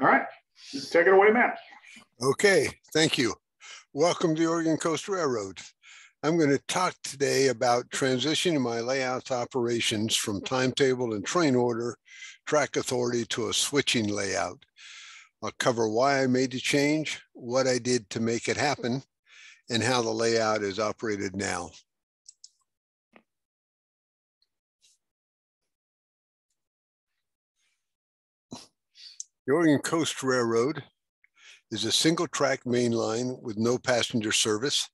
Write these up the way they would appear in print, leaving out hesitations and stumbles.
All right, take it away, Matt. Okay, thank you. Welcome to the Oregon Coast Railroad. I'm going to talk today about transitioning my layout operations from timetable and train order, track authority to a switching layout. I'll cover why I made the change, what I did to make it happen, and how the layout is operated now. The Oregon Coast Railroad is a single track main line with no passenger service.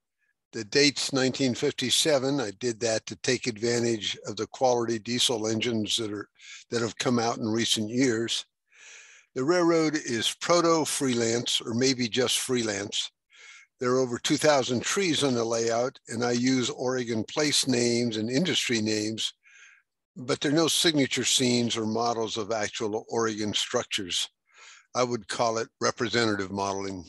The date's 1957. I did that to take advantage of the quality diesel engines that have come out in recent years. The railroad is proto-freelance, or maybe just freelance. There are over 2,000 trees on the layout, and I use Oregon place names and industry names, but there are no signature scenes or models of actual Oregon structures. I would call it representative modeling.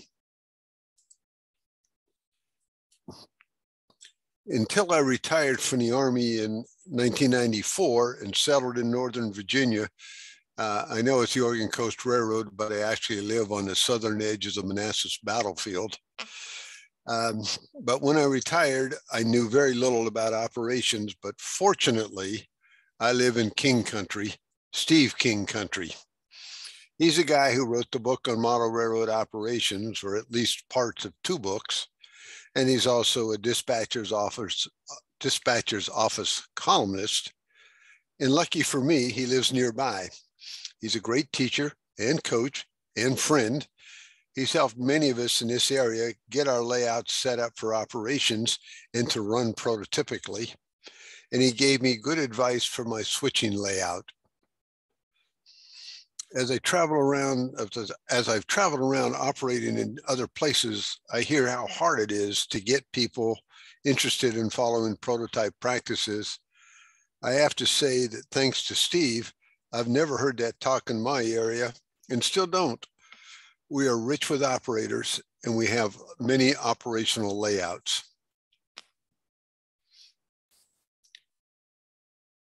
Until I retired from the Army in 1994 and settled in Northern Virginia, I know it's the Oregon Coast Railroad, but I actually live on the southern edge of the Manassas battlefield. But when I retired, I knew very little about operations, but fortunately, I live in King Country, Steve King Country. He's a guy who wrote the book on model railroad operations, or at least parts of 2 books. And he's also a dispatcher's office columnist. And lucky for me, he lives nearby. He's a great teacher and coach and friend. He's helped many of us in this area get our layouts set up for operations and to run prototypically. And he gave me good advice for my switching layout. As I've traveled around operating in other places, I hear how hard it is to get people interested in following prototype practices. I have to say that thanks to Steve, I've never heard that talk in my area and still don't. We are rich with operators and we have many operational layouts.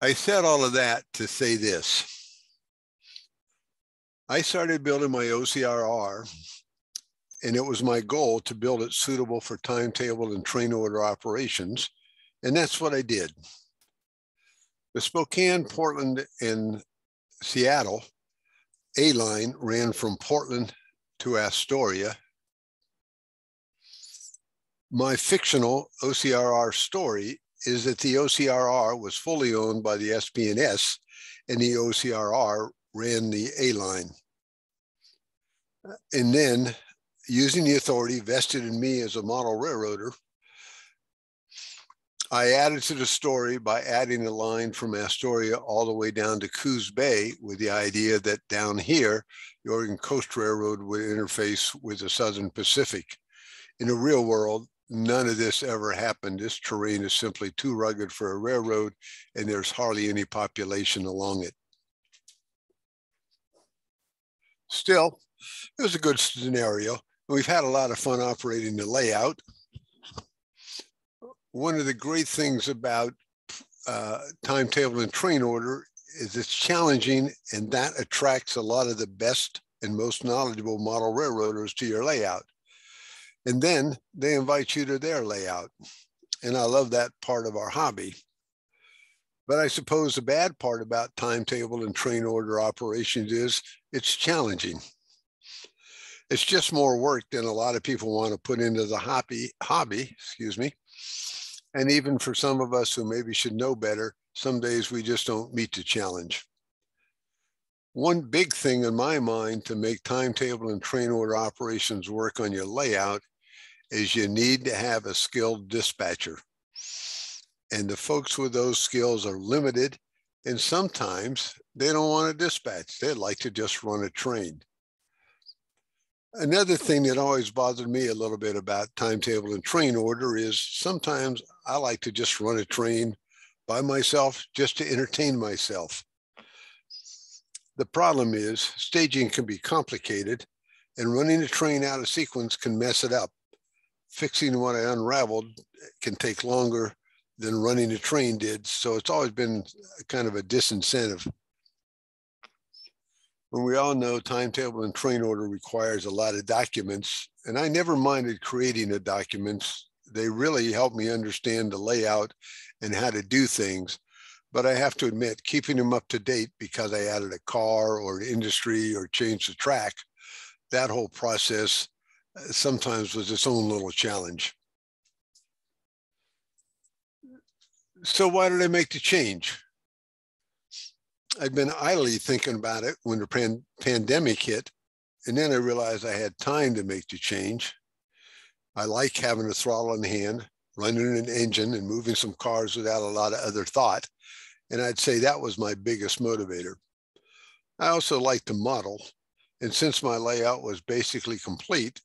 I said all of that to say this. I started building my OCRR, and it was my goal to build it suitable for timetable and train order operations, and that's what I did. The Spokane, Portland, and Seattle A-line ran from Portland to Astoria. My fictional OCRR story is that the OCRR was fully owned by the SP&S, and the OCRR ran the A-line. And then, using the authority vested in me as a model railroader, I added to the story by adding a line from Astoria all the way down to Coos Bay with the idea that down here, the Oregon Coast Railroad would interface with the Southern Pacific. In the real world, none of this ever happened. This terrain is simply too rugged for a railroad, and there's hardly any population along it. Still, it was a good scenario. We've had a lot of fun operating the layout. One of the great things about timetable and train order is it's challenging, and that attracts a lot of the best and most knowledgeable model railroaders to your layout. And then they invite you to their layout. And I love that part of our hobby. But I suppose the bad part about timetable and train order operations is it's challenging. It's just more work than a lot of people want to put into the hobby, And even for some of us who maybe should know better, some days we just don't meet the challenge. One big thing in my mind to make timetable and train order operations work on your layout is you need to have a skilled dispatcher. And the folks with those skills are limited, and sometimes they don't want to dispatch. They'd like to just run a train. Another thing that always bothered me a little bit about timetable and train order is sometimes I like to just run a train by myself just to entertain myself. The problem is staging can be complicated, and running a train out of sequence can mess it up. Fixing what I unraveled can take longer than running a train did, so it's always been kind of a disincentive. When we all know timetable and train order requires a lot of documents, and I never minded creating the documents. They really help me understand the layout and how to do things. But I have to admit, keeping them up to date because I added a car or an industry or changed the track, that whole process sometimes was its own little challenge. So why did I make the change? I'd been idly thinking about it when the pandemic hit, and then I realized I had time to make the change. I like having a throttle in hand, running an engine and moving some cars without a lot of other thought. And I'd say that was my biggest motivator. I also like to model. And since my layout was basically complete,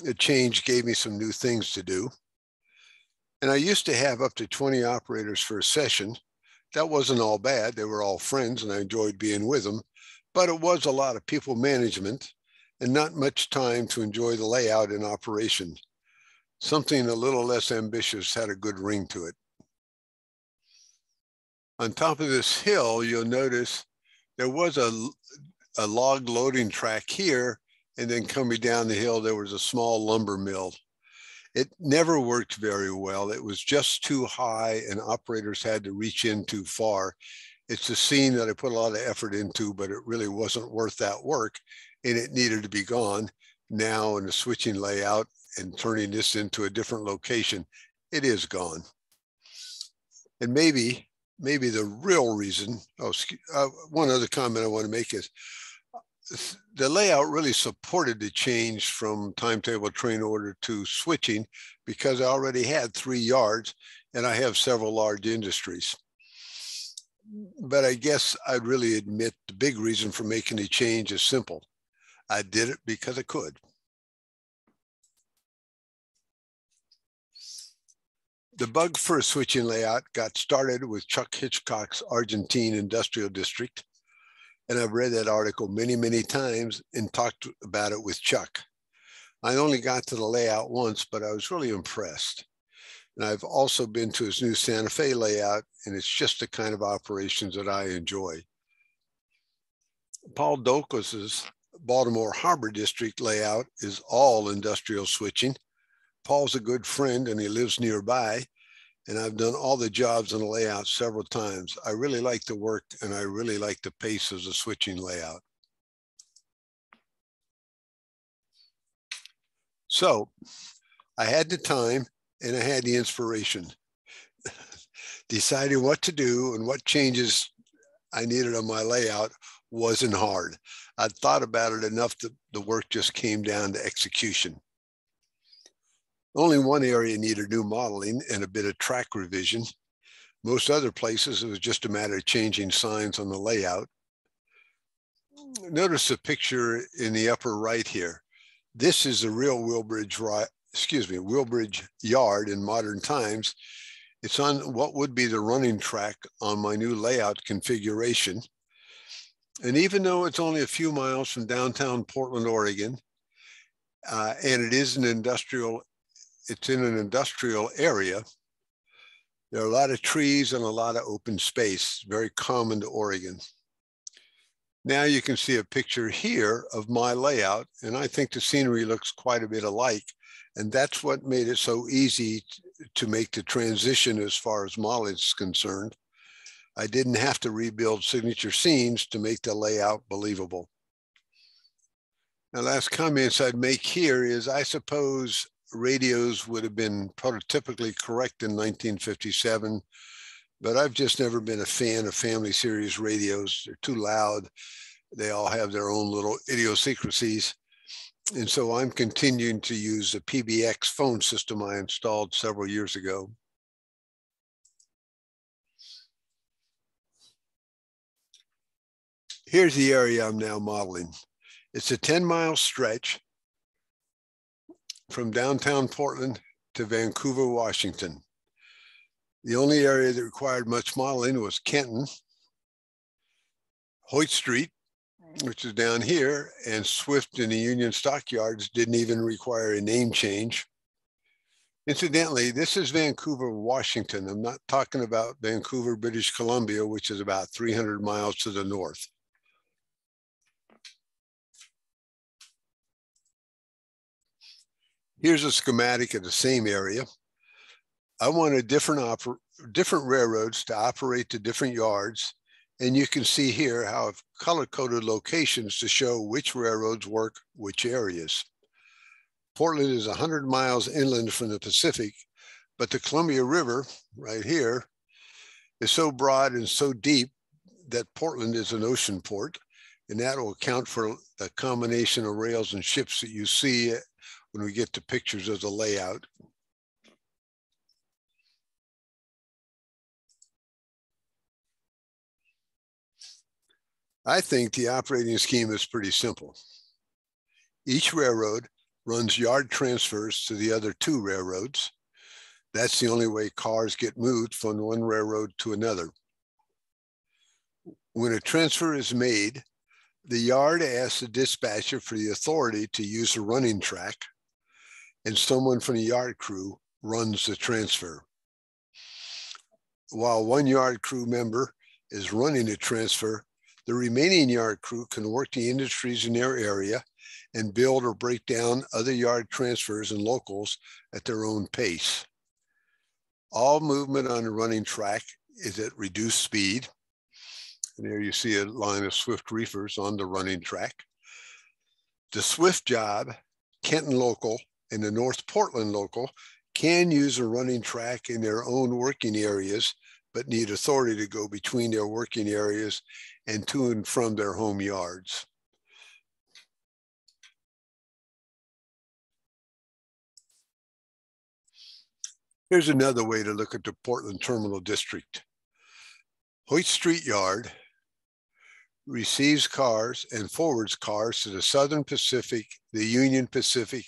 the change gave me some new things to do. And I used to have up to 20 operators for a session. That wasn't all bad. They were all friends and I enjoyed being with them, but it was a lot of people management and not much time to enjoy the layout and operation. Something a little less ambitious had a good ring to it. On top of this hill, you'll notice there was a log loading track here, and then coming down the hill, there was a small lumber mill. It never worked very well. It was just too high and operators had to reach in too far. It's a scene that I put a lot of effort into, but it really wasn't worth that work and it needed to be gone. Now in the switching layout and turning this into a different location, it is gone. And maybe the real reason, one other comment I want to make is the layout really supported the change from timetable train order to switching because I already had 3 yards and I have several large industries. But I guess I'd really admit the big reason for making the change is simple. I did it because I could. The bug for a switching layout got started with Chuck Hitchcock's Argentine Industrial District. And I've read that article many, many times and talked about it with Chuck. I only got to the layout once, but I was really impressed. And I've also been to his new Santa Fe layout, and it's just the kind of operations that I enjoy. Paul Dokos's Baltimore Harbor District layout is all industrial switching. Paul's a good friend and he lives nearby. And I've done all the jobs in the layout several times. I really like the work and I really like the pace of the switching layout. So I had the time and I had the inspiration. Deciding what to do and what changes I needed on my layout wasn't hard. I'd thought about it enough that the work just came down to execution. Only one area needed new modeling and a bit of track revision. Most other places, it was just a matter of changing signs on the layout. Notice the picture in the upper right here. This is the real Willbridge yard in modern times. It's on what would be the running track on my new layout configuration. And even though it's only a few miles from downtown Portland, Oregon, and it is it's in an industrial area, there are a lot of trees and a lot of open space, very common to Oregon. Now you can see a picture here of my layout, and I think the scenery looks quite a bit alike. And that's what made it so easy to make the transition as far as modeling is concerned. I didn't have to rebuild signature scenes to make the layout believable. Now, last comments I'd make here is I suppose radios would have been prototypically correct in 1957, but I've just never been a fan of family series radios. They're too loud. They all have their own little idiosyncrasies. And so I'm continuing to use the PBX phone system I installed several years ago. Here's the area I'm now modeling. It's a 10-mile stretch from downtown Portland to Vancouver, Washington. The only area that required much modeling was Kenton, Hoyt Street, which is down here, and Swift and the Union Stockyards didn't even require a name change. Incidentally, this is Vancouver, Washington. I'm not talking about Vancouver, British Columbia, which is about 300 miles to the north. Here's a schematic of the same area. I wanted different railroads to operate to different yards. And you can see here how I've color-coded locations to show which railroads work which areas. Portland is 100 miles inland from the Pacific, but the Columbia River, right here, is so broad and so deep that Portland is an ocean port, and that will account for the combination of rails and ships that you see when we get to pictures of the layout. I think the operating scheme is pretty simple. Each railroad runs yard transfers to the other two railroads. That's the only way cars get moved from one railroad to another. When a transfer is made, the yard asks the dispatcher for the authority to use a running track, and someone from the yard crew runs the transfer. While one yard crew member is running the transfer, the remaining yard crew can work the industries in their area and build or break down other yard transfers and locals at their own pace. All movement on the running track is at reduced speed. And there you see a line of swift reefers on the running track. The swift job, Kenton local, and the North Portland local can use a running track in their own working areas, but need authority to go between their working areas and to and from their home yards. Here's another way to look at the Portland Terminal District. Hoyt Street Yard receives cars and forwards cars to the Southern Pacific, the Union Pacific,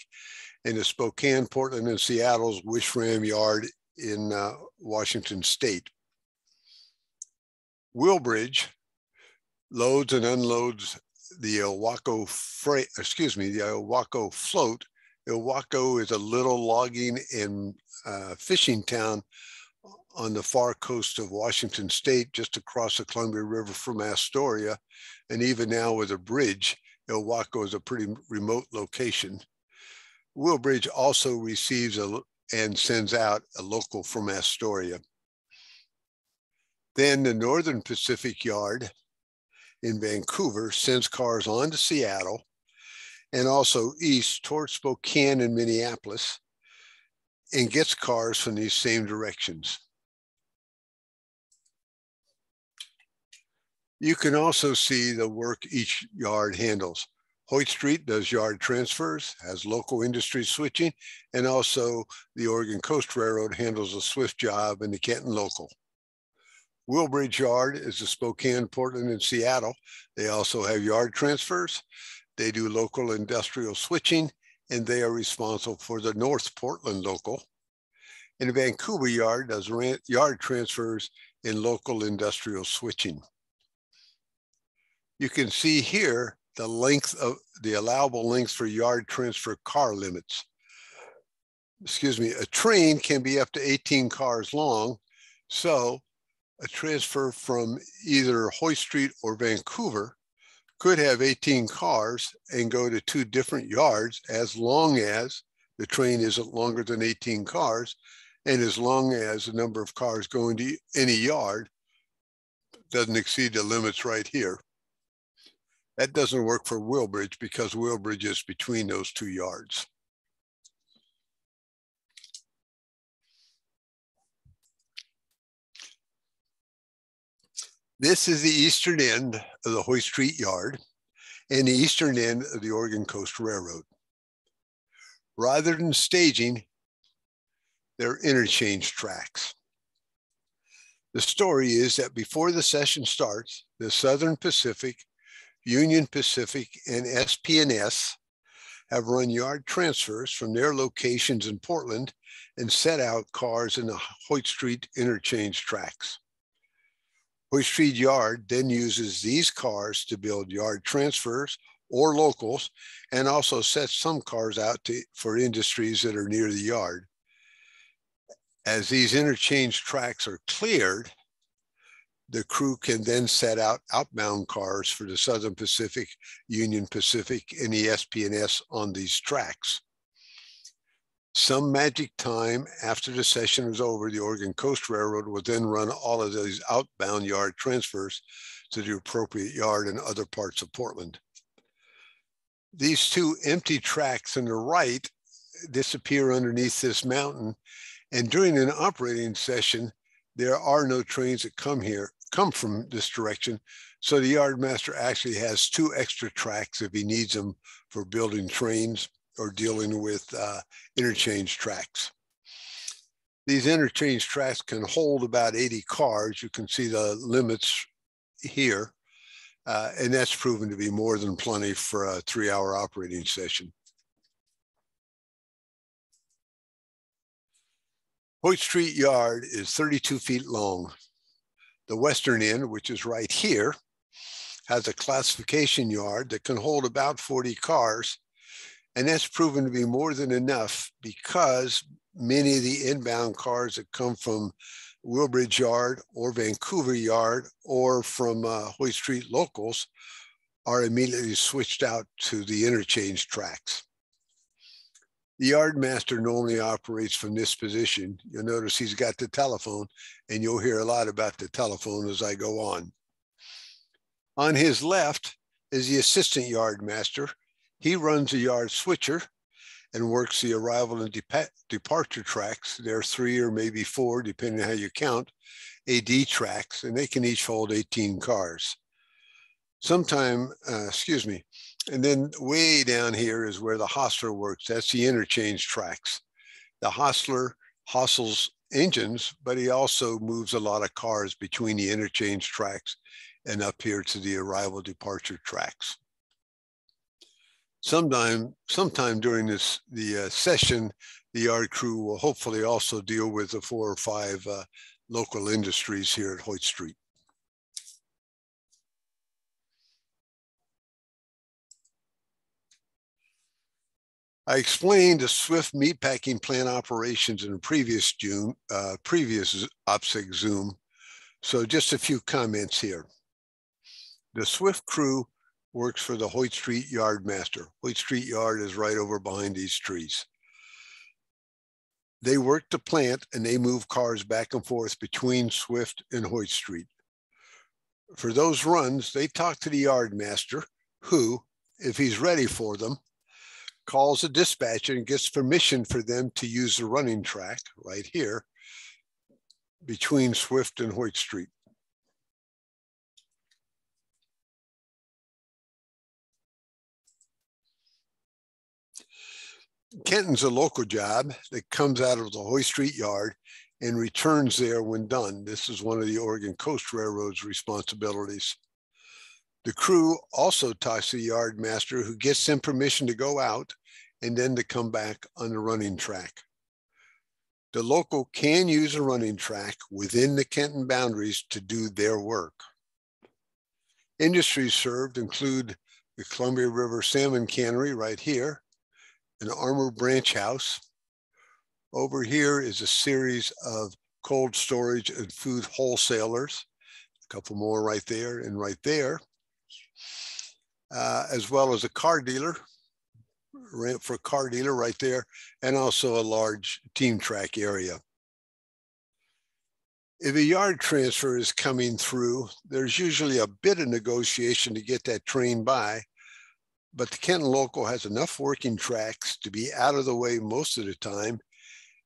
and the Spokane, Portland, and Seattle's Wish-Ram Yard in Washington State. Willbridge loads and unloads the Ilwaco float. Ilwaco is a little logging and fishing town on the far coast of Washington State, just across the Columbia River from Astoria. And even now with a bridge, Ilwaco is a pretty remote location. Willbridge also receives and sends out a local from Astoria. Then the Northern Pacific Yard in Vancouver sends cars on to Seattle and also east towards Spokane and Minneapolis, and gets cars from these same directions. You can also see the work each yard handles. Hoyt Street does yard transfers, has local industry switching, and also the Oregon Coast Railroad handles the Swift job and the Kenton local. Willbridge Yard is the Spokane, Portland, and Seattle. They also have yard transfers. They do local industrial switching, and they are responsible for the North Portland local. And the Vancouver Yard does yard transfers and local industrial switching. You can see here the length of the allowable length for yard transfer car limits. Excuse me, a train can be up to 18 cars long. So a transfer from either Hoyt Street or Vancouver could have 18 cars and go to two different yards as long as the train isn't longer than 18 cars, and as long as the number of cars going to any yard doesn't exceed the limits right here. That doesn't work for Willbridge because Willbridge is between those two yards. This is the eastern end of the Hoyt Street Yard and the eastern end of the Oregon Coast Railroad. Rather than staging, they're interchange tracks. The story is that before the session starts, the Southern Pacific, Union Pacific, and SP&S have run yard transfers from their locations in Portland and set out cars in the Hoyt Street interchange tracks. Hoyt Street Yard then uses these cars to build yard transfers or locals, and also sets some cars out for industries that are near the yard. As these interchange tracks are cleared, the crew can then set out outbound cars for the Southern Pacific, Union Pacific, and the SP&S on these tracks. Some magic time after the session was over, the Oregon Coast Railroad would then run all of these outbound yard transfers to the appropriate yard in other parts of Portland. These two empty tracks on the right disappear underneath this mountain, and during an operating session, there are no trains that come from this direction, so the yard master actually has two extra tracks if he needs them for building trains or dealing with interchange tracks. These interchange tracks can hold about 80 cars. You can see the limits here, and that's proven to be more than plenty for a 3-hour operating session. Hoyt Street Yard is 32 feet long. The western end, which is right here, has a classification yard that can hold about 40 cars. And that's proven to be more than enough because many of the inbound cars that come from Willbridge Yard or Vancouver Yard or from Hoyt Street locals are immediately switched out to the interchange tracks. The yard master normally operates from this position. You'll notice he's got the telephone, and you'll hear a lot about the telephone as I go on. On his left is the assistant yard master. He runs a yard switcher and works the arrival and departure tracks. There are 3 or maybe 4, depending on how you count, AD tracks, and they can each hold 18 cars. And then way down here is where the hostler works. That's the interchange tracks. The hostler hustles engines, but he also moves a lot of cars between the interchange tracks and up here to the arrival departure tracks. Sometime during the session, the yard crew will hopefully also deal with the 4 or 5 local industries here at Hoyt Street. I explained the Swift meatpacking plant operations in a previous OPSEC Zoom, so just a few comments here. The Swift crew works for the Hoyt Street Yard master. Hoyt Street Yard is right over behind these trees. They work the plant and they move cars back and forth between Swift and Hoyt Street. For those runs, they talk to the yard master who, if he's ready for them, calls a dispatcher and gets permission for them to use the running track right here between Swift and Hoyt Street. Kenton's a local job that comes out of the Hoyt Street Yard and returns there when done. This is one of the Oregon Coast Railroad's responsibilities. The crew also talks to the yard master who gets them permission to go out and then to come back on the running track. The local can use a running track within the Kenton boundaries to do their work. Industries served include the Columbia River Salmon Cannery right here, an Armor Branch House. Over here is a series of cold storage and food wholesalers, a couple more right there and right there, as well as a car dealer, ramp for a car dealer right there, and also a large team track area. If a yard transfer is coming through, there's usually a bit of negotiation to get that train by, but the Kenton local has enough working tracks to be out of the way most of the time,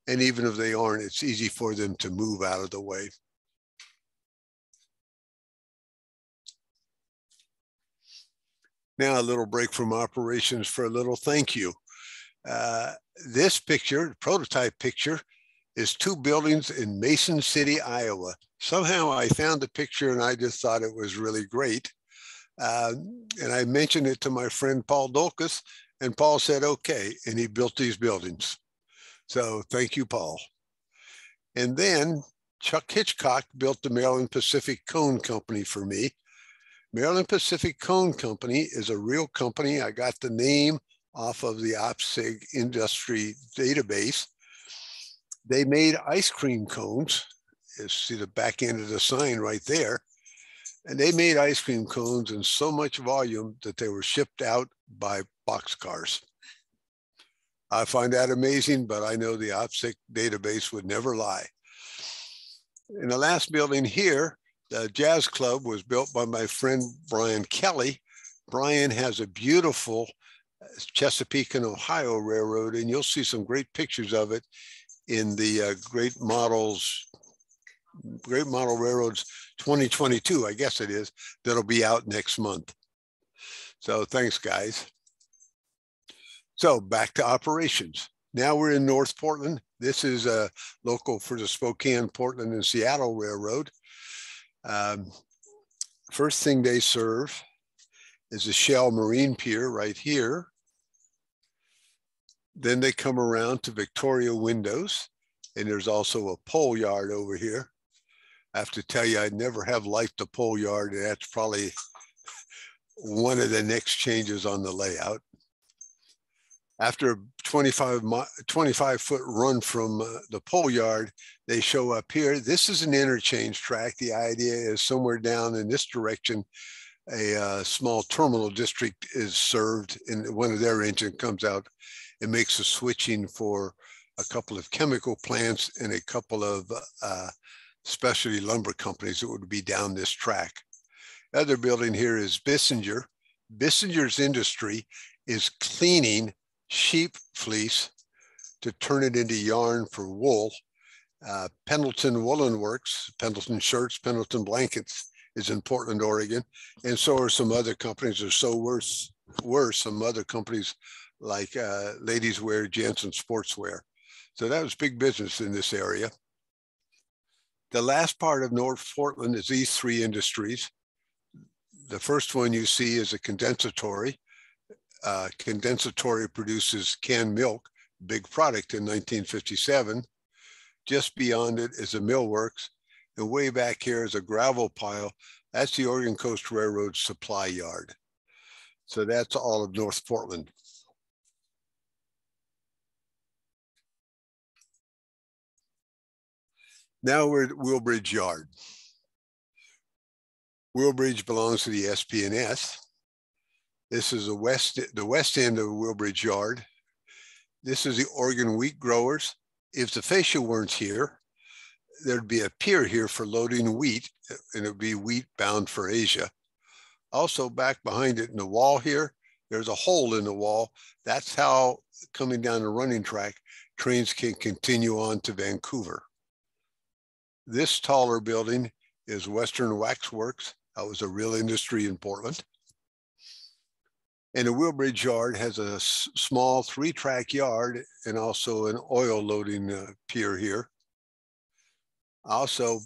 and even if they aren't, it's easy for them to move out of the way. Now a little break from operations for a little thank you. This picture, prototype picture, is 2 buildings in Mason City, Iowa. Somehow I found the picture and I just thought it was really great. And I mentioned it to my friend Paul Dolkus, and Paul said, okay, and he built these buildings. So thank you, Paul. And then Chuck Hitchcock built the Maryland Pacific Cone Company for me. Maryland Pacific Cone Company is a real company. I got the name off of the OPSEC industry database. They made ice cream cones. You see the back end of the sign right there. And they made ice cream cones in so much volume that they were shipped out by boxcars. I find that amazing, but I know the OPSEC database would never lie. In the last building here, the Jazz Club was built by my friend Brian Kelly. Brian has a beautiful Chesapeake and Ohio railroad, and you'll see some great pictures of it in the Great Model Railroads 2022, I guess it is, that'll be out next month. So thanks, guys. So back to operations. Now we're in North Portland. This is a local for the Spokane, Portland, and Seattle Railroad. First thing they serve is a Shell Marine Pier right here. Then they come around to Victoria Windows, and there's also a pole yard over here. I have to tell you, I never have liked the pole yard. That's probably one of the next changes on the layout. After a 25-foot run from the pole yard, they show up here. This is an interchange track. The idea is somewhere down in this direction, a small terminal district is served, and one of their engine comes out and makes a switching for a couple of chemical plants and a couple of specialty lumber companies that would be down this track. The other building here is Bissinger. Bissinger's industry is cleaning sheep fleece to turn it into yarn for wool. Pendleton Woolen Works, Pendleton Shirts, Pendleton Blankets is in Portland, Oregon. And so are some other companies. There's so worse some other companies like Ladies Wear, Jansen Sportswear. So that was big business in this area. The last part of North Portland is these three industries. The first one you see is a condensatory. Condensatory produces canned milk, big product in 1957. Just beyond it is a millworks, and way back here is a gravel pile. That's the Oregon Coast Railroad supply yard. So that's all of North Portland. Now we're at Willbridge Yard. Willbridge belongs to the SP&S. This is the west end of Willbridge Yard. This is the Oregon wheat growers. If the fascia weren't here, there'd be a pier here for loading wheat, and it would be wheat bound for Asia. Also back behind it in the wall here, there's a hole in the wall. That's how, coming down the running track, trains can continue on to Vancouver. This taller building is Western Wax Works. That was a real industry in Portland. And the Willbridge Yard has a small 3-track yard and also an oil loading pier here. Also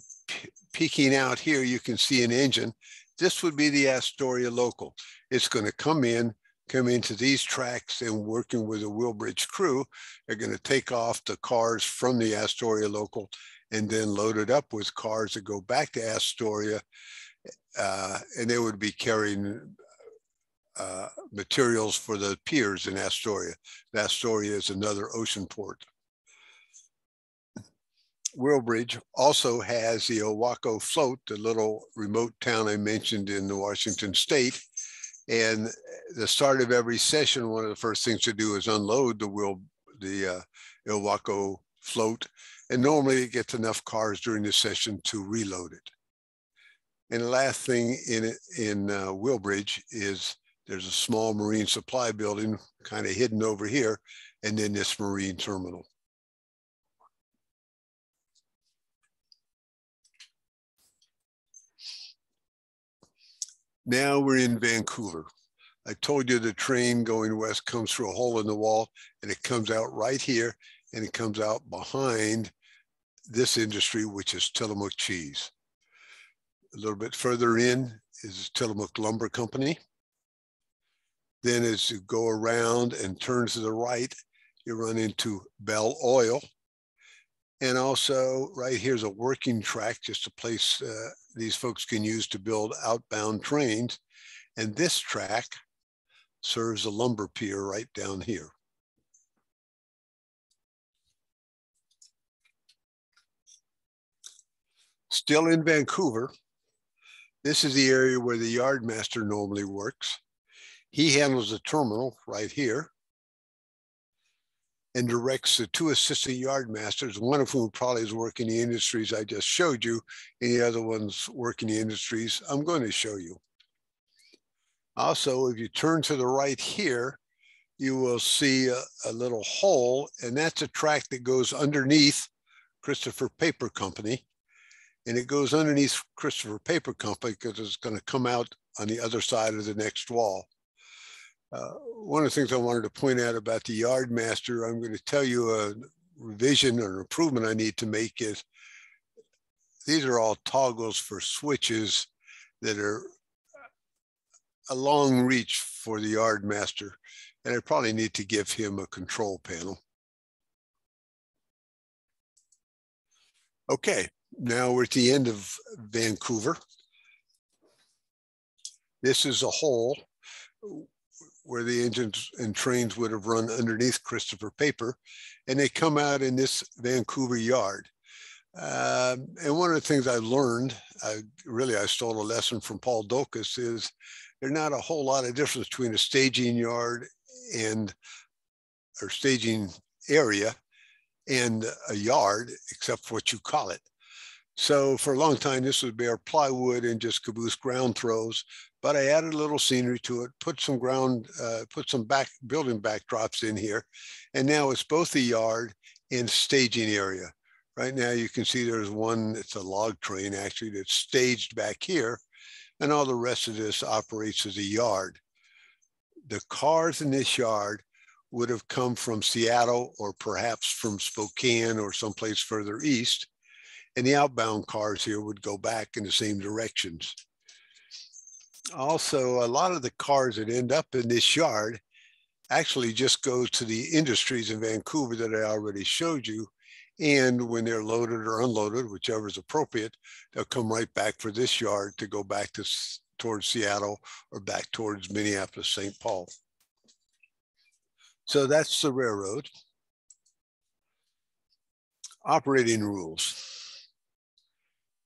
peeking out here, you can see an engine. This would be the Astoria local. It's going to come into these tracks, and working with a Willbridge crew, they're going to take off the cars from the Astoria local and then load it up with cars that go back to Astoria, and they would be carrying materials for the piers in Astoria. Astoria is another ocean port. Willbridge also has the Owako float, the little remote town I mentioned in the Washington state. And the start of every session, one of the first things to do is unload the Owako float. And normally it gets enough cars during the session to reload it. And the last thing in Willbridge is there's a small marine supply building kind of hidden over here, and then this marine terminal. Now we're in Vancouver. I told you the train going west comes through a hole in the wall, and it comes out right here, and it comes out behind this industry, which is Tillamook Cheese. A little bit further in is Tillamook Lumber Company. Then as you go around and turn to the right, you run into Bell Oil. And also right here's a working track, just a place these folks can use to build outbound trains. And this track serves a lumber pier right down here. Still in Vancouver, this is the area where the yardmaster normally works. He handles the terminal right here. and directs the two assistant yard masters, one of whom probably is working the industries I just showed you, and the other one's working the industries I'm going to show you. Also, if you turn to the right here, you will see a little hole, and that's a track that goes underneath Christopher Paper Company. And it goes underneath Christopher Paper Company because it's going to come out on the other side of the next wall. One of the things I wanted to point out about the yard master, I'm going to tell you a revision or improvement I need to make is these are all toggles for switches that are a long reach for the yard master. And I probably need to give him a control panel. Okay, now we're at the end of Vancouver. This is a hole where the engines and trains would have run underneath Christopher Paper, and they come out in this Vancouver yard. And one of the things I learned, I stole a lesson from Paul Dolkus, is there's not a whole lot of difference between a staging yard or staging area and a yard, except for what you call it. So for a long time, this was bare plywood and just caboose ground throws, but I added a little scenery to it, put some building backdrops in here, and now it's both a yard and staging area. Right now you can see there's one, it's a log train actually, that's staged back here, and all the rest of this operates as a yard. The cars in this yard would have come from Seattle or perhaps from Spokane or someplace further east, and the outbound cars here would go back in the same directions. Also, a lot of the cars that end up in this yard actually just go to the industries in Vancouver that I already showed you. And when they're loaded or unloaded, whichever is appropriate, they'll come right back for this yard to go back towards Seattle or back towards Minneapolis, St. Paul. So that's the railroad. Operating rules.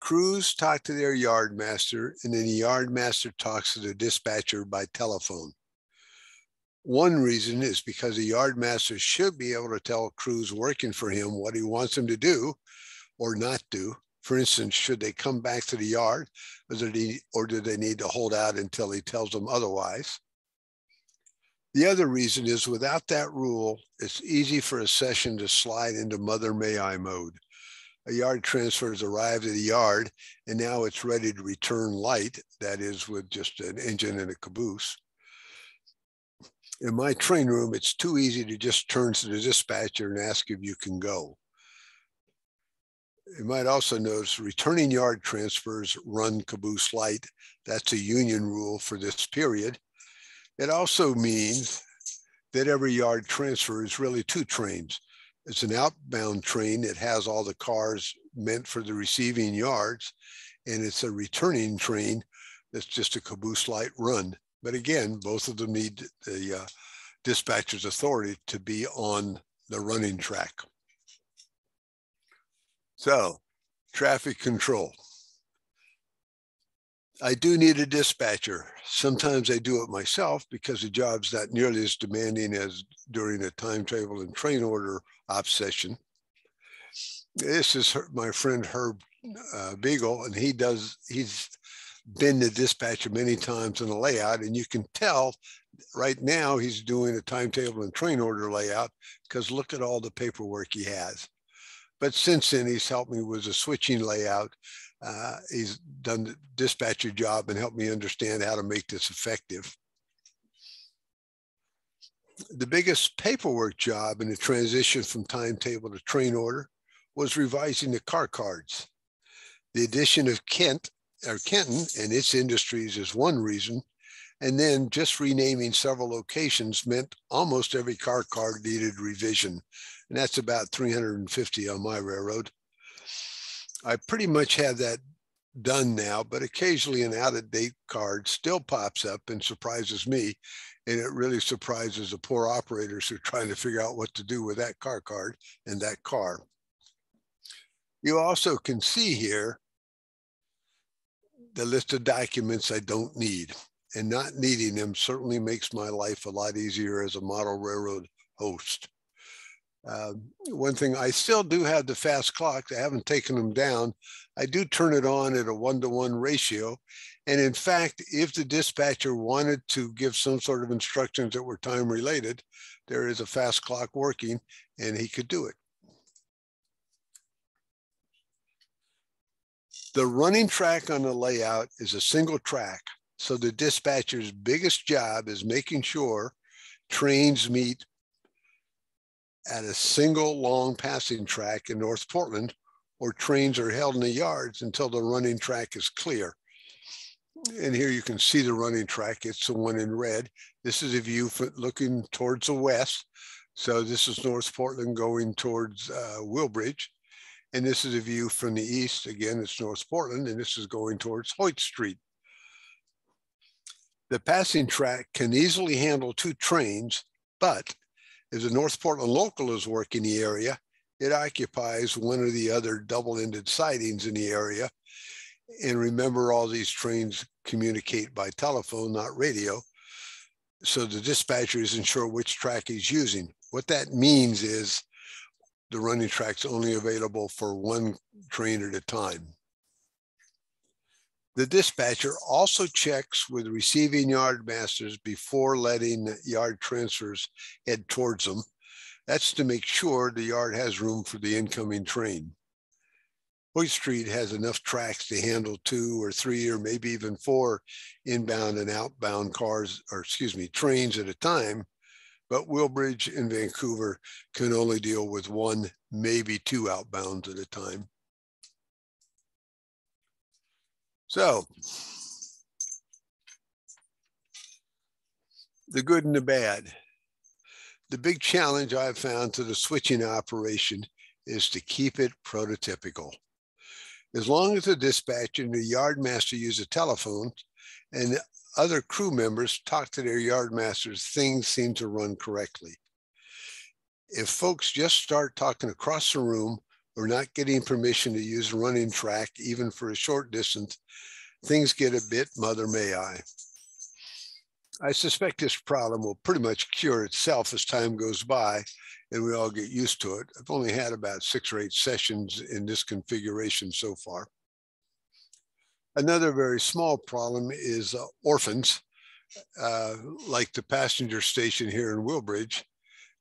Crews talk to their yard master, and then the yard master talks to the dispatcher by telephone. One reason is because the yard master should be able to tell crews working for him what he wants them to do or not do. For instance, should they come back to the yard, or do they need to hold out until he tells them otherwise? The other reason is without that rule, it's easy for a session to slide into Mother May I mode. A yard transfer has arrived at the yard, and now it's ready to return light, that is with just an engine and a caboose. In my train room, it's too easy to just turn to the dispatcher and ask if you can go. You might also notice returning yard transfers run caboose light. That's a union rule for this period. It also means that every yard transfer is really two trains. It's an outbound train that has all the cars meant for the receiving yards, and it's a returning train that's just a caboose light run. But again, both of them need the dispatcher's authority to be on the running track. So, traffic control. I do need a dispatcher. Sometimes I do it myself because the job's not nearly as demanding as during a timetable and train order op session. This is my friend Herb Beagle, and he's been the dispatcher many times in the layout, and you can tell right now he's doing a timetable and train order layout because look at all the paperwork he has. But since then, he's helped me with the switching layout. He's done the dispatcher job and helped me understand how to make this effective. The biggest paperwork job in the transition from timetable to train order was revising the car cards. The addition of Kenton and its industries is one reason, and then just renaming several locations meant almost every car card needed revision, and that's about 350 on my railroad. I pretty much have that done now, but occasionally an out-of-date card still pops up and surprises me, and it really surprises the poor operators who are trying to figure out what to do with that car card and that car. You also can see here the list of documents I don't need, and not needing them certainly makes my life a lot easier as a model railroad host. One thing, I still do have the fast clocks. I haven't taken them down. I do turn it on at a 1-to-1 ratio. And in fact, if the dispatcher wanted to give some sort of instructions that were time related, there is a fast clock working and he could do it. The running track on the layout is a single track. So the dispatcher's biggest job is making sure trains meet at a single long passing track in North Portland, or trains are held in the yards until the running track is clear. And here you can see the running track. It's the one in red. This is a view looking towards the west. So this is North Portland going towards Willbridge. And this is a view from the east. Again, it's North Portland, and this is going towards Hoyt Street. The passing track can easily handle 2 trains, but if the North Portland local is working the area, it occupies one or the other double-ended sidings in the area. And remember, all these trains communicate by telephone, not radio. So the dispatcher isn't sure which track he's using. What that means is the running track's only available for 1 train at a time. The dispatcher also checks with receiving yard masters before letting yard transfers head towards them. That's to make sure the yard has room for the incoming train. Hoyt Street has enough tracks to handle 2 or 3 or maybe even 4 inbound and outbound trains at a time, but Willbridge and Vancouver can only deal with 1, maybe 2 outbounds at a time. So, the good and the bad. The big challenge I've found to the switching operation is to keep it prototypical. As long as the dispatcher and the yard master use a telephone and other crew members talk to their yard masters, things seem to run correctly. If folks just start talking across the room or not getting permission to use a running track, even for a short distance, things get a bit mother may I. I suspect this problem will pretty much cure itself as time goes by and we all get used to it. I've only had about 6 or 8 sessions in this configuration so far. Another very small problem is orphans, like the passenger station here in Willbridge.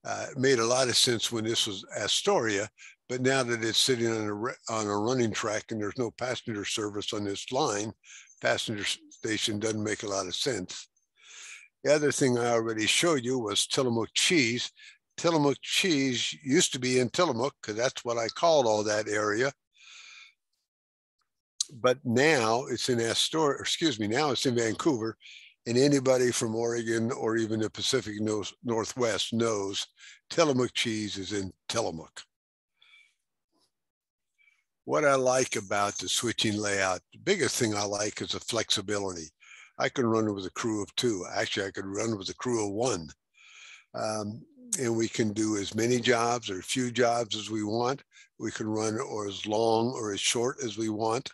It made a lot of sense when this was Astoria, but now that it's sitting on a running track and there's no passenger service on this line, passenger station doesn't make a lot of sense. The other thing I already showed you was Tillamook cheese. Tillamook cheese used to be in Tillamook because that's what I called all that area. But now it's in Astoria, now it's in Vancouver, and anybody from Oregon or even the Pacific Northwest knows Tillamook cheese is in Tillamook. What I like about the switching layout, the biggest thing I like is the flexibility. I can run with a crew of 2. Actually, I could run with a crew of 1. And we can do as many jobs or few jobs as we want. We can run or as long or as short as we want.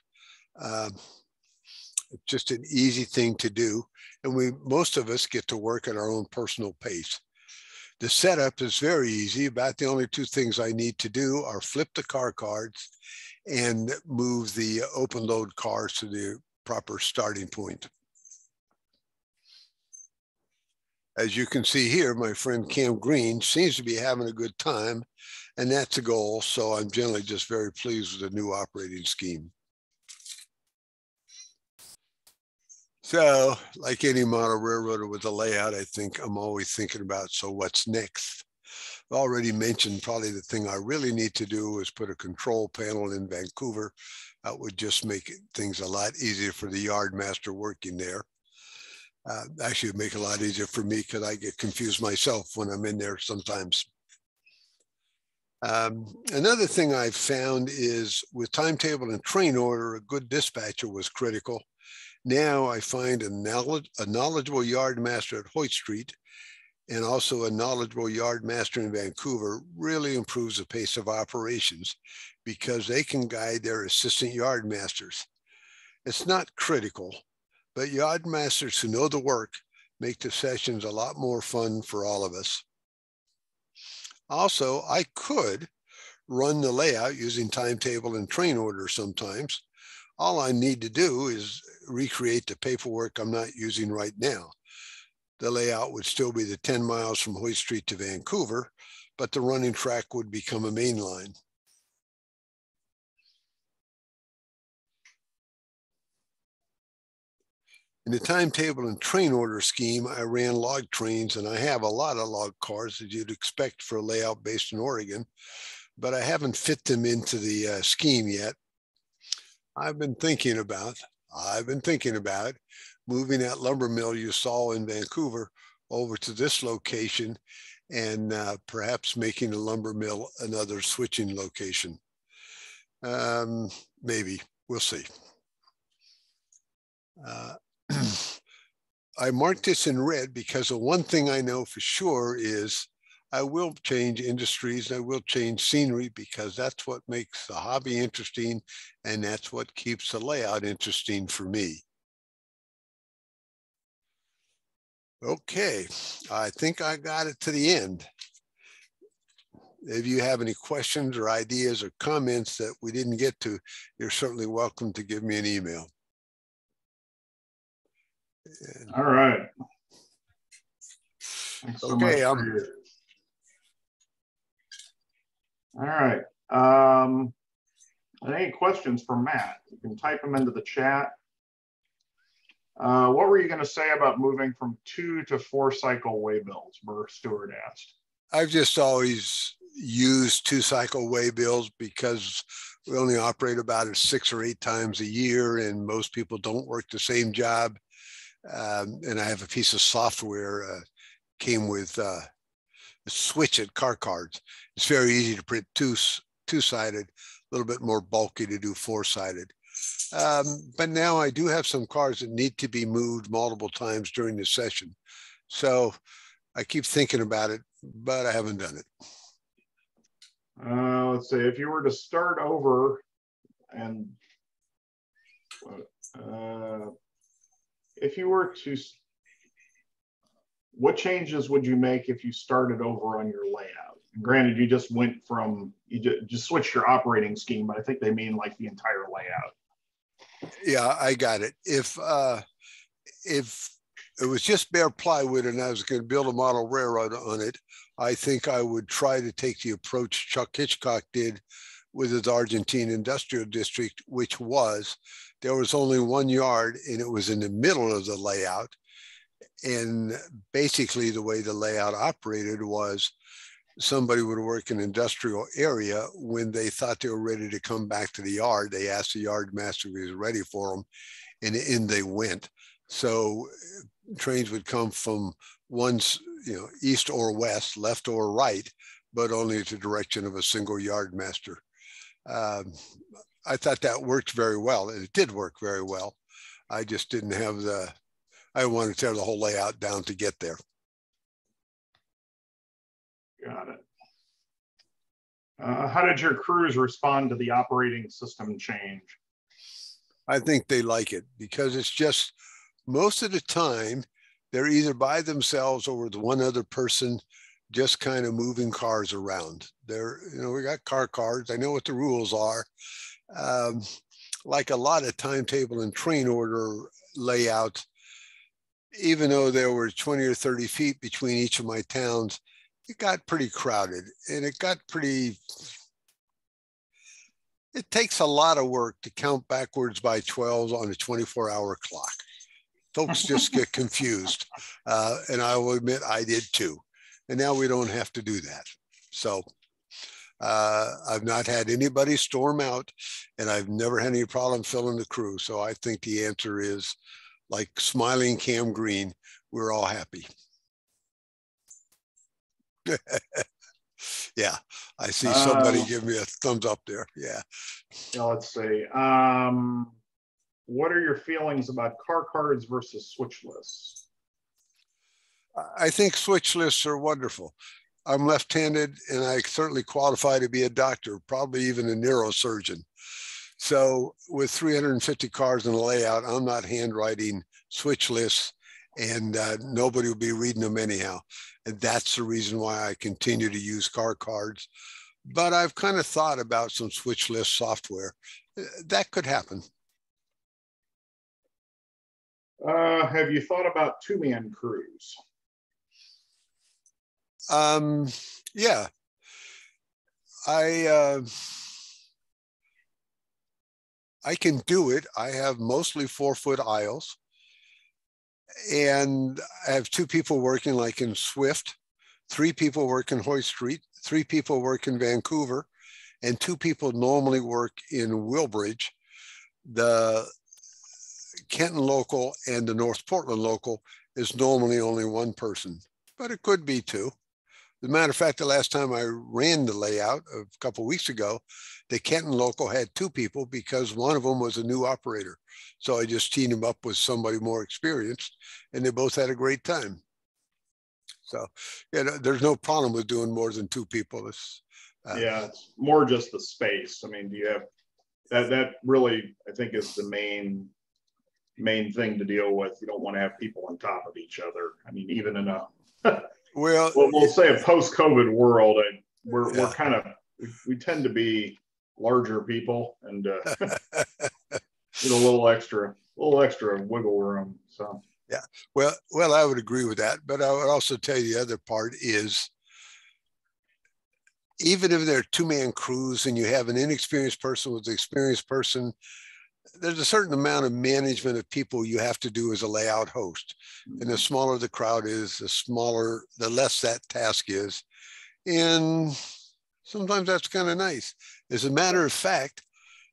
It's just an easy thing to do. And most of us get to work at our own personal pace. The setup is very easy. About the only 2 things I need to do are flip the car cards and move the open load cars to the proper starting point. As you can see here, my friend Cam Green seems to be having a good time, and that's a goal. So I'm generally just very pleased with the new operating scheme. So like any model railroader with a layout, I think I'm always thinking about, so what's next? I've already mentioned probably the thing I really need to do is put a control panel in Vancouver. That would just make things a lot easier for the yard master working there. Actually, it'd make it a lot easier for me because I get confused myself when I'm in there sometimes. Another thing I've found is with timetable and train order, a good dispatcher was critical. Now I find a knowledgeable yard master at Hoyt Street and also a knowledgeable yard master in Vancouver really improves the pace of operations because they can guide their assistant yard masters. It's not critical, but yard masters who know the work make the sessions a lot more fun for all of us. Also, I could run the layout using timetable and train order sometimes. All I need to do is recreate the paperwork I'm not using right now. The layout would still be the 10 miles from Hoyt Street to Vancouver, but the running track would become a main line. In the timetable and train order scheme, I ran log trains, and I have a lot of log cars that you'd expect for a layout based in Oregon, but I haven't fit them into the scheme yet. I've been thinking about moving that lumber mill you saw in Vancouver over to this location, and perhaps making the lumber mill another switching location. Maybe, we'll see. I marked this in red because the one thing I know for sure is I will change industries, I will change scenery, because that's what makes the hobby interesting, and that's what keeps the layout interesting for me. Okay, I think I got it to the end. If you have any questions or ideas or comments that we didn't get to, you're certainly welcome to give me an email. All right. Thanks so much for your... All right. Any questions for Matt? You can type them into the chat. What were you going to say about moving from 2 to 4 cycle waybills? Burr Stewart asked. I've just always used 2 cycle waybills because we only operate about 6 or 8 times a year, and most people don't work the same job. And I have a piece of software came with a switch at car cards. It's very easy to print two-sided, a little bit more bulky to do 4-sided. But now I do have some cars that need to be moved multiple times during the session. So I keep thinking about it, but I haven't done it. Let's see, if you were to start over and if you were to, what changes would you make if you started over on your layout? And granted, you just went from, you just switched your operating scheme, but I think they mean like the entire layout. Yeah, I got it. If it was just bare plywood and I was going to build a model railroad on it, I think I would try to take the approach Chuck Hitchcock did with his Argentine Industrial District, which was there was only 1 yard and it was in the middle of the layout. And basically the way the layout operated was somebody would work in an industrial area. When they thought they were ready to come back to the yard, they asked the yard master if he was ready for them, and in they went. So trains would come from one's, east or west, left or right, but only at the direction of a single yard master. I thought that worked very well, and it did work very well. I just didn't have I wanted to tear the whole layout down to get there. Got it. How did your crews respond to the operating system change? I think they like it because it's just, most of the time, they're either by themselves or with one other person, just kind of moving cars around. They're, we got car cards. I know what the rules are. Like a lot of timetable and train order layouts, even though there were 20 or 30 feet between each of my towns, it got pretty crowded, and it takes a lot of work to count backwards by 12s on a 24-hour clock. Folks just get confused. And I will admit I did too. And now we don't have to do that. So I've not had anybody storm out, and I've never had any problem filling the crew. So I think the answer is, like smiling Cam Green, we're all happy. Yeah, I see somebody give me a thumbs up there. Yeah. Let's see. What are your feelings about car cards versus switch lists? I think switch lists are wonderful. I'm left-handed, and I certainly qualify to be a doctor, probably even a neurosurgeon. So with 350 cars in a layout, I'm not handwriting switch lists, and nobody will be reading them anyhow. And that's the reason why I continue to use car cards. But I've kind of thought about some switch list software. That could happen. Have you thought about two-man crews? Yeah, I can do it. I have mostly 4-foot aisles, and I have 2 people working like in Swift, 3 people work in Hoyt Street, 3 people work in Vancouver, and 2 people normally work in Willbridge. The Kenton local and the North Portland local is normally only 1 person, but it could be 2. As a matter of fact, the last time I ran the layout a couple of weeks ago, the Kenton local had 2 people because one of them was a new operator. So I just teamed him up with somebody more experienced, and they both had a great time. So, you know, there's no problem with doing more than 2 people. Yeah, it's more just the space. I mean, do you have that really, I think, is the main thing to deal with. You don't want to have people on top of each other. I mean, even in a well, we'll say a post-COVID world, we're kind of we tend to be larger people and need a little extra wiggle room. So yeah, well, I would agree with that, but I would also tell you the other part is, even if they're 2-man crews and you have an inexperienced person with an experienced person, there's a certain amount of management of people you have to do as a layout host. And the smaller the crowd is, the less that task is. And sometimes that's kind of nice. As a matter of fact,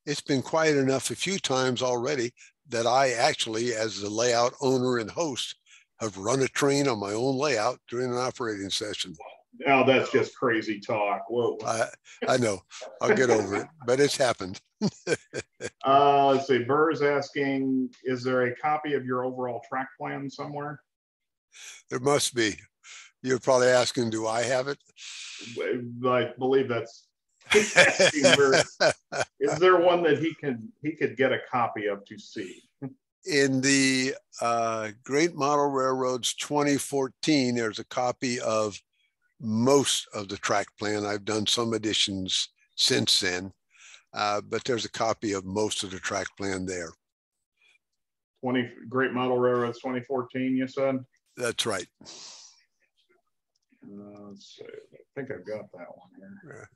it's been quiet enough a few times already that I actually, as the layout owner and host, have run a train on my own layout during an operating session. Now that's just crazy talk. Whoa. I know. I'll get over it, but it's happened. Let's see. Burr's asking, is there a copy of your overall track plan somewhere? There must be. You're probably asking, do I have it? I believe that's asking where, is there one that he could get a copy of to see? In the Great Model Railroads 2014, there's a copy of most of the track plan. I've done some additions since then, but there's a copy of most of the track plan there. Great Model Railroads 2014, you said? That's right. Let's see. I think I've got that one here. Yeah.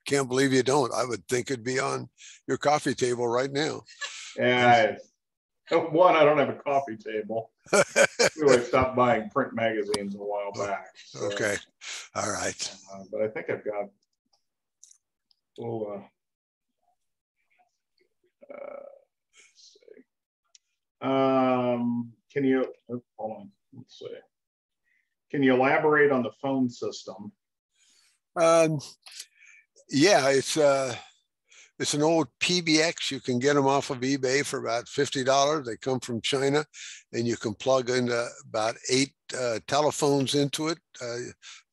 Can't believe you don't. I would think it'd be on your coffee table right now. Yeah. One, I don't have a coffee table. I stopped buying print magazines a while back. So, okay. All right. But I think I've got. Well, let's see. Can you hold on? Let's see. Can you elaborate on the phone system? Yeah, it's an old PBX. You can get them off of eBay for about $50. They come from China, and you can plug into about 8 telephones into it,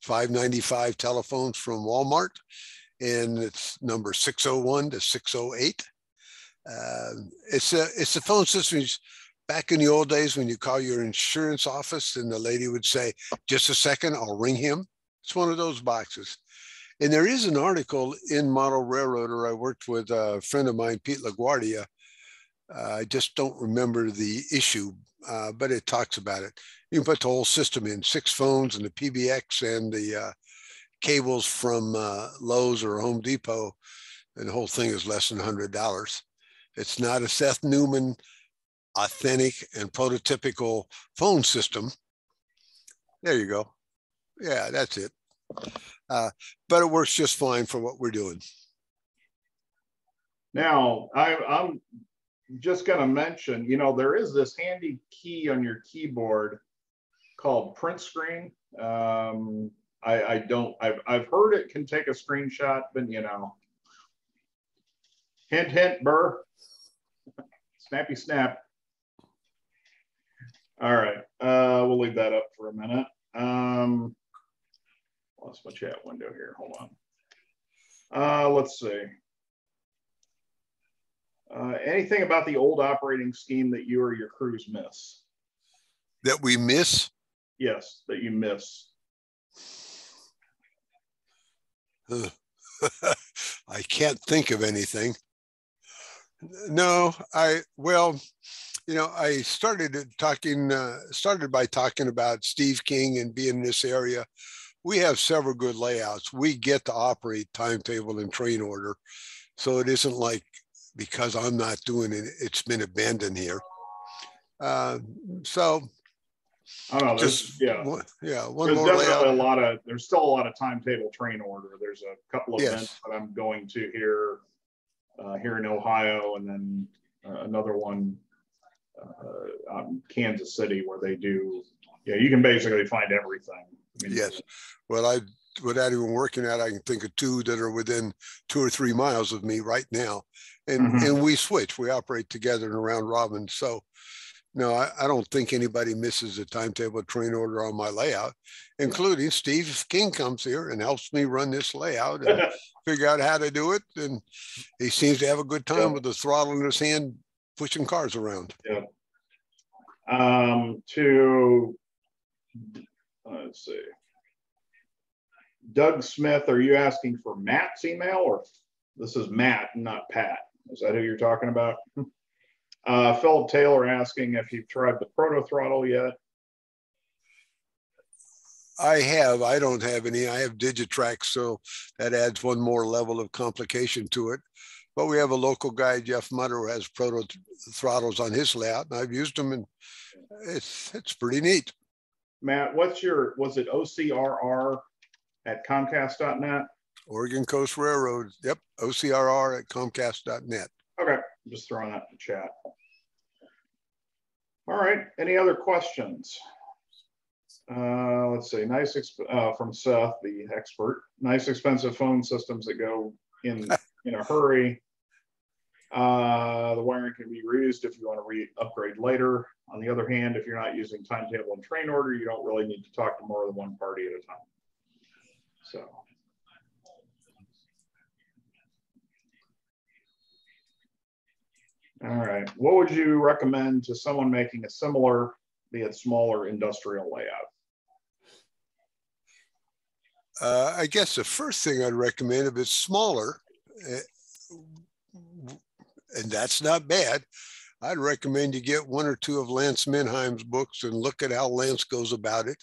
595 telephones from Walmart, and it's number 601 to 608. It's a phone system. Back in the old days when you call your insurance office and the lady would say, just a second, I'll ring him. It's one of those boxes. And there is an article in Model Railroader. I worked with a friend of mine, Pete LaGuardia. I just don't remember the issue, but it talks about it. You can put the whole system in, 6 phones and the PBX and the cables from Lowe's or Home Depot, and the whole thing is less than $100. It's not a Seth Newman authentic and prototypical phone system. There you go. Yeah, that's it. But it works just fine for what we're doing. Now, I'm just going to mention, you know, there is this handy key on your keyboard called print screen. I've heard it can take a screenshot, but you know, hint, hint, burr, snappy snap. All right, we'll leave that up for a minute. Lost my chat window here. Hold on. Let's see. Anything about the old operating scheme that you or your crews miss? That we miss? Yes, that you miss. I can't think of anything. No, I started by talking about Steve King and being in this area. We have several good layouts. We get to operate timetable and train order. So it isn't like because I'm not doing it, it's been abandoned here. So I don't know. just, one There's more layout. there's still a lot of timetable train order. There's a couple of events Yes. that I'm going to here in Ohio, and then another one Kansas City where they do. Yeah, you can basically find everything. I mean, Yes. Well, without even working at, I can think of two that are within 2 or 3 miles of me right now, and we switch. We operate together in a round robin. So no, I don't think anybody misses a timetable train order on my layout, including Steve King comes here and helps me run this layout and figure out how to do it. And he seems to have a good time with the throttle in his hand, pushing cars around. Yeah. Let's see. Doug Smith, are you asking for Matt's email, or this is Matt, not Pat? Is that who you're talking about? Philip Taylor asking if you've tried the proto throttle yet. I have. I don't have any. I have Digitrax, so that adds one more level of complication to it. But we have a local guy, Jeff Mutter, who has proto throttles on his layout, and I've used them, and it's pretty neat. Matt, was it OCRR at Comcast.net? Oregon Coast Railroad. Yep, OCRR at Comcast.net. Okay, I'm just throwing that in the chat. All right, any other questions? Let's see, from Seth, the expert. Nice expensive phone systems that go in a hurry. The wiring can be reused if you want to upgrade later. On the other hand, if you're not using timetable and train order, you don't really need to talk to more than one party at a time. So. All right, what would you recommend to someone making a similar, be it smaller, industrial layout? I guess the first thing I'd recommend, if it's smaller, and that's not bad, I'd recommend you get 1 or 2 of Lance Minheim's books and look at how Lance goes about it.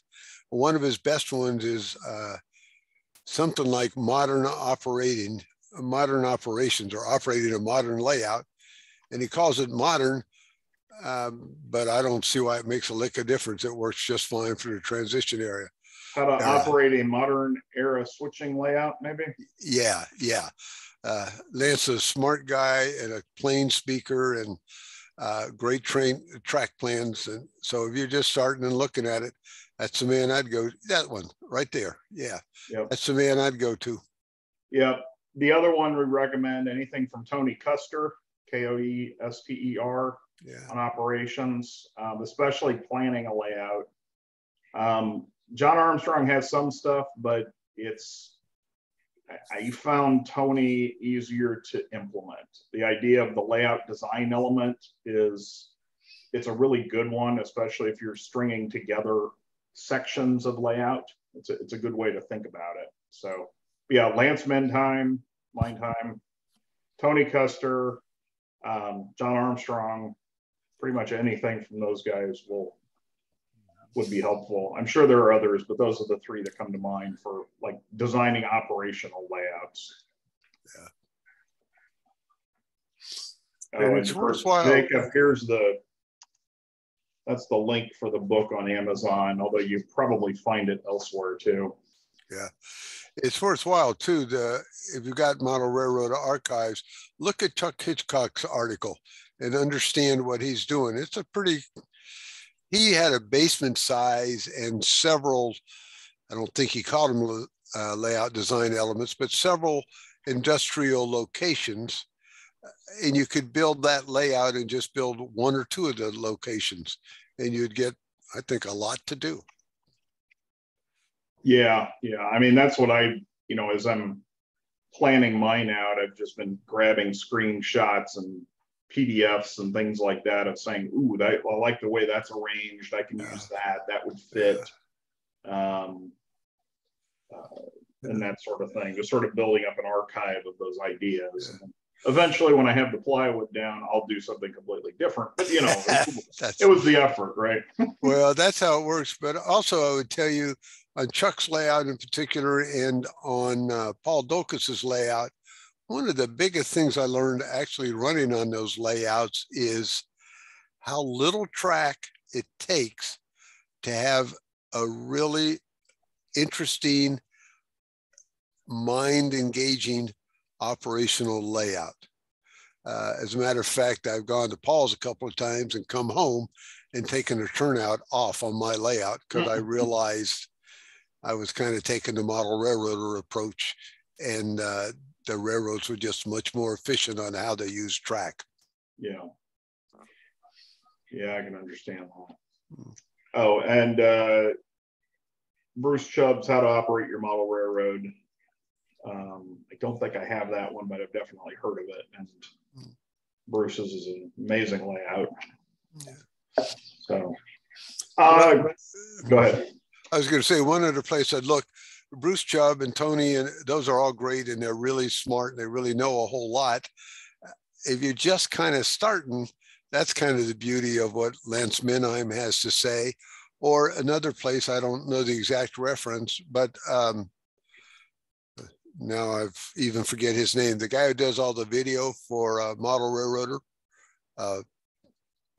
One of his best ones is something like modern operations, or operating a modern layout. And he calls it modern, but I don't see why it makes a lick of difference. It works just fine for the transition area. How to operate a modern era switching layout, maybe? Yeah. Lance is a smart guy and a plain speaker and great track plans. And so if you're just starting and looking at it, that's the man I'd go. That one right there. Yeah. Yep. That's the man I'd go to. Yep. The other one we recommend, anything from Tony Custer, Koester, on operations, especially planning a layout. John Armstrong has some stuff, but I found Tony easier to implement. The idea of the layout design element it's a really good one, especially if you're stringing together sections of layout. It's a good way to think about it. So yeah, Lance Mindheim, Tony Custer, John Armstrong, pretty much anything from those guys would be helpful. I'm sure there are others, but those are the 3 that come to mind for like designing operational layouts. Yeah. And it's worthwhile. Jacob, that's the link for the book on Amazon, although you probably find it elsewhere too. Yeah. It's worthwhile too. If you got Model Railroad Archives, look at Chuck Hitchcock's article and understand what he's doing. He had a basement size and several, I don't think he called them layout design elements, but several industrial locations. And you could build that layout and just build 1 or 2 of the locations, and you'd get, I think, a lot to do. Yeah. I mean, that's what as I'm planning mine out, I've just been grabbing screenshots and PDFs and things like that of saying, ooh, I like the way that's arranged. I can use that. That would fit. And that sort of thing. Just sort of building up an archive of those ideas. And eventually, when I have the plywood down, I'll do something completely different. But, you know, it was the effort, right? Well, that's how it works. But also, I would tell you on Chuck's layout in particular and on Paul Dolkus's layout, one of the biggest things I learned actually running on those layouts is how little track it takes to have a really interesting, mind-engaging operational layout. As a matter of fact, I've gone to Paul's a couple of times and come home and taken a turnout off on my layout because I realized I was kind of taking the model railroader approach, and the railroads were just much more efficient on how they use track. Yeah. Yeah, I can understand that. Oh, and Bruce Chubb's How to Operate Your Model Railroad. I don't think I have that one, but I've definitely heard of it. And Bruce's is an amazing layout. So, go ahead. I was going to say one other place I'd look, Bruce Chubb and Tony, and those are all great, and they're really smart, and they really know a whole lot. If you're just kind of starting, that's kind of the beauty of what Lance Minheim has to say. Or another place, I don't know the exact reference, but now I've even forget his name. The guy who does all the video for Model Railroader.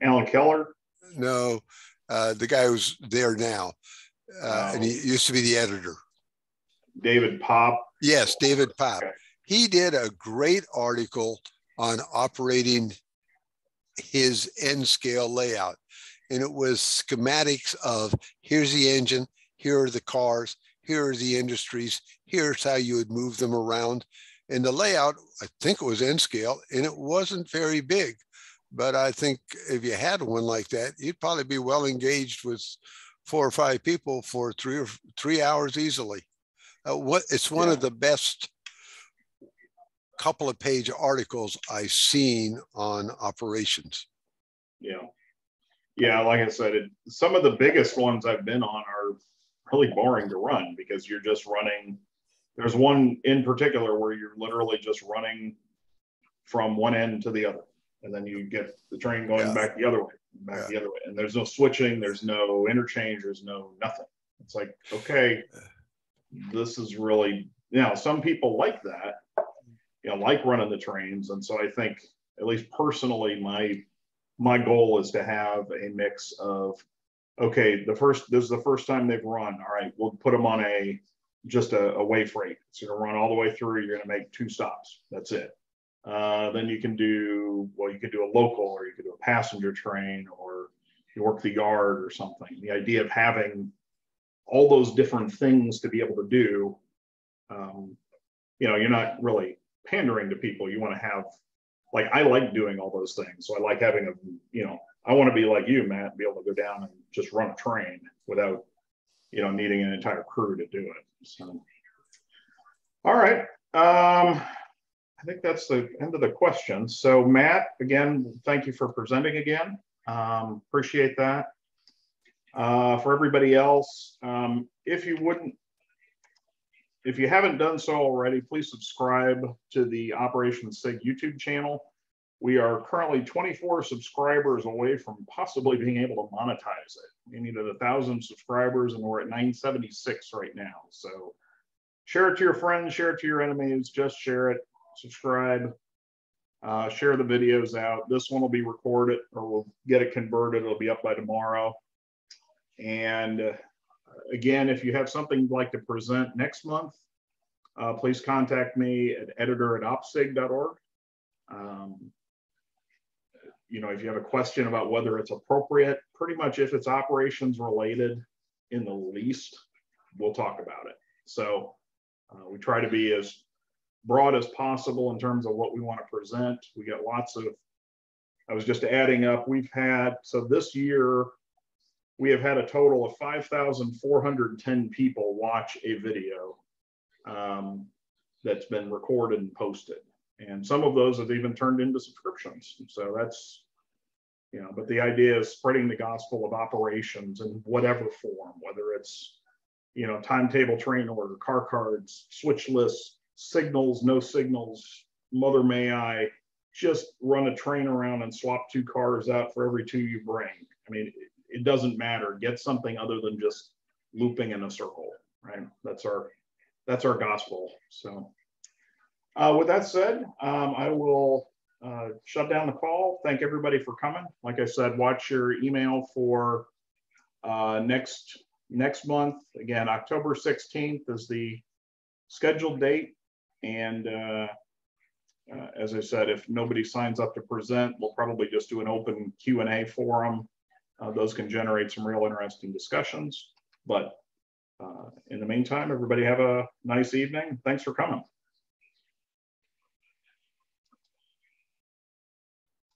Alan Keller? No, the guy who's there now. And he used to be the editor. David Pop? Yes, David Pop. Okay. He did a great article on operating his N scale layout. And it was schematics of here's the engine, here are the cars, here are the industries, here's how you would move them around. And the layout, I think it was N scale, and it wasn't very big. But I think if you had one like that, you'd probably be well engaged with 4 or 5 people for 3 hours easily. It's one of the best couple of page articles I've seen on operations. Yeah. Yeah, like I said, some of the biggest ones I've been on are really boring to run because you're just running. There's one in particular where you're literally just running from one end to the other. And then you get the train going back the other way, the other way. And there's no switching, there's no interchange, there's no nothing. It's like, okay, this is really, some people like that, like running the trains. And so I think, at least personally, my goal is to have a mix of, okay, this is the first time they've run. All right, we'll put them on just a way freight. So you're gonna run all the way through, you're gonna make 2 stops. That's it. Then you can do a local, or you could do a passenger train, or you work the yard or something. The idea of having all those different things to be able to do, you're not really pandering to people. You want to have, like, I like doing all those things. So I like having I want to be like you, Matt, be able to go down and just run a train without, needing an entire crew to do it. So, all right. I think that's the end of the questions. So Matt, again, thank you for presenting again. Appreciate that. For everybody else, if you haven't done so already, please subscribe to the Operation SIG YouTube channel. We are currently 24 subscribers away from possibly being able to monetize it. We needed 1,000 subscribers, and we're at 976 right now. So share it to your friends, share it to your enemies, just share it, subscribe, share the videos out. This one will be recorded, or we'll get it converted. It'll be up by tomorrow. And again, if you have something you'd like to present next month, please contact me at editor@opsig.org. If you have a question about whether it's appropriate, pretty much if it's operations related in the least, we'll talk about it. So we try to be as broad as possible in terms of what we want to present. We get lots of, I was just adding up, so this year, we have had a total of 5,410 people watch a video that's been recorded and posted. And some of those have even turned into subscriptions. So that's, you know, but the idea is spreading the gospel of operations in whatever form, whether it's, you know, timetable, train order, car cards, switch lists, signals, no signals, mother may I, just run a train around and swap 2 cars out for every 2 you bring. I mean, it doesn't matter. Get something other than just looping in a circle, right? That's our gospel. So with that said, I will shut down the call. Thank everybody for coming. Like I said, watch your email for next month. Again, October 16th is the scheduled date. And as I said, if nobody signs up to present, we'll probably just do an open Q&A forum. Those can generate some real interesting discussions. But in the meantime, everybody have a nice evening. Thanks for coming.